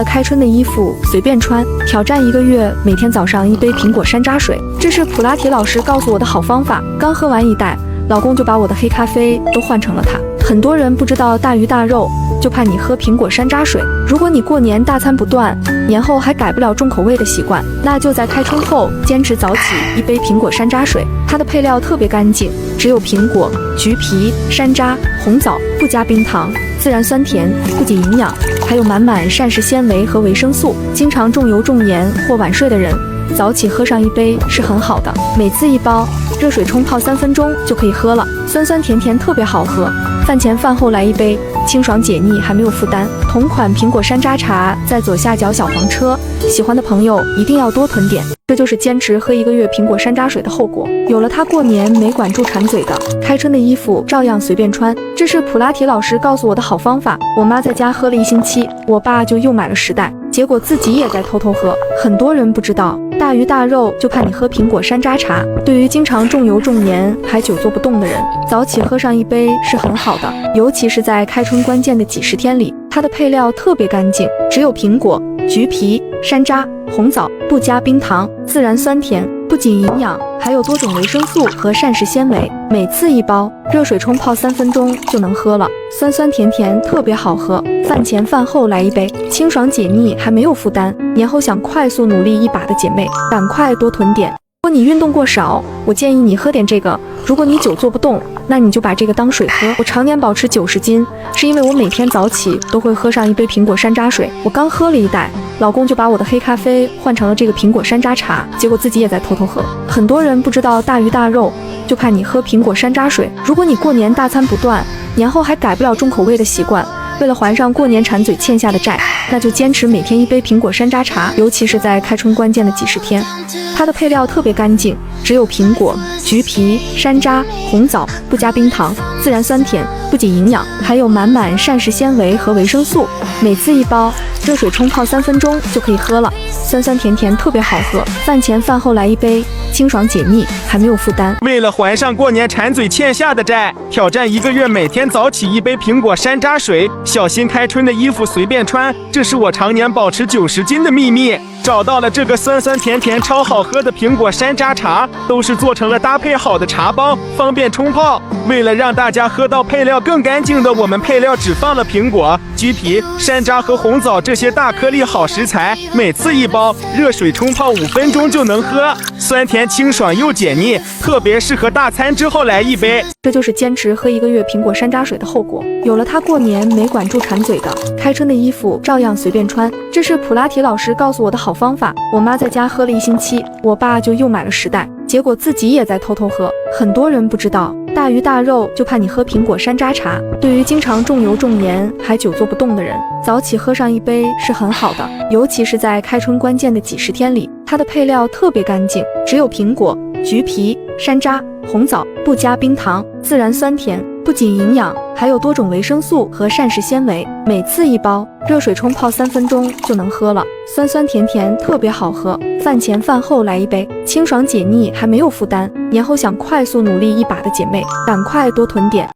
开春的衣服随便穿，挑战1个月，每天早上1杯苹果山楂水，这是普拉提老师告诉我的好方法。刚喝完1袋，老公就把我的黑咖啡都换成了它。很多人不知道大鱼大肉，就怕你喝苹果山楂水。如果你过年大餐不断，年后还改不了重口味的习惯，那就在开春后坚持早起1杯苹果山楂水。它的配料特别干净，只有苹果、橘皮、山楂、红枣，不加冰糖，自然酸甜，不仅营养，还有满满膳食纤维和维生素。经常重油重盐或晚睡的人，早起喝上1杯是很好的。每次1包，热水冲泡3分钟就可以喝了，酸酸甜甜，特别好喝。饭前饭后来1杯，清爽解腻，还没有负担。同款苹果山楂茶在左下角小黄车，喜欢的朋友一定要多囤点。这就是坚持喝1个月苹果山楂水的后果。有了它，过年没管住馋嘴的，开春的衣服照样随便穿。这是普拉提老师告诉我的好方法。我妈在家喝了1星期，我爸就又买了10袋，结果自己也在偷偷喝。很多人不知道，大鱼大肉就怕你喝苹果山楂茶。对于经常重油重盐还久坐不动的人，早起喝上1杯是很好的，尤其是在开春关键的几十天里。它的配料特别干净，只有苹果、橘皮、山楂、红枣，不加冰糖，自然酸甜，不仅营养，还有多种维生素和膳食纤维。每次1包，热水冲泡3分钟就能喝了，酸酸甜甜，特别好喝。饭前饭后来1杯，清爽解腻，还没有负担。年后想快速努力一把的姐妹，赶快多囤点。如果你运动过少，我建议你喝点这个。如果你久坐不动，那你就把这个当水喝。我常年保持90斤，是因为我每天早起都会喝上1杯苹果山楂水。我刚喝了1袋，老公就把我的黑咖啡换成了这个苹果山楂茶，结果自己也在偷偷喝。很多人不知道大鱼大肉，就怕你喝苹果山楂水。如果你过年大餐不断，年后还改不了重口味的习惯，为了还上过年馋嘴欠下的债，那就坚持每天1杯苹果山楂茶，尤其是在开春关键的几十天。它的配料特别干净，只有苹果、橘皮、山楂、红枣，不加冰糖，自然酸甜，不仅营养，还有满满膳食纤维和维生素。每次1包，热水冲泡3分钟就可以喝了，酸酸甜甜，特别好喝。饭前饭后来1杯，清爽解腻，还没有负担。为了还上过年馋嘴欠下的债，挑战1个月，每天早起1杯苹果山楂水，小心开春的衣服随便穿，这是我常年保持90斤的秘密。找到了这个酸酸甜甜超好喝的苹果山楂茶，都是做成了搭配好的茶包，方便冲泡。为了让大家喝到配料更干净的，我们配料只放了苹果、橘皮、山楂和红枣这些大颗粒好食材。每次1包，热水冲泡5分钟就能喝，酸甜清爽又解腻，特别适合大餐之后来1杯。这就是坚持喝1个月苹果山楂水的后果。有了它，过年没管住馋嘴的，开春的衣服照样随便穿。这是普拉提老师告诉我的好方法。我妈在家喝了1星期，我爸就又买了10袋，结果自己也在偷偷喝。很多人不知道，大鱼大肉就怕你喝苹果山楂茶。对于经常重油重盐还久坐不动的人，早起喝上1杯是很好的，尤其是在开春关键的几十天里。它的配料特别干净，只有苹果、橘皮、山楂、红枣，不加冰糖，自然酸甜，不仅营养，还有多种维生素和膳食纤维。每次1包，热水冲泡3分钟就能喝了，酸酸甜甜，特别好喝。饭前饭后来1杯，清爽解腻，还没有负担。年后想快速努力一把的姐妹，赶快多囤点。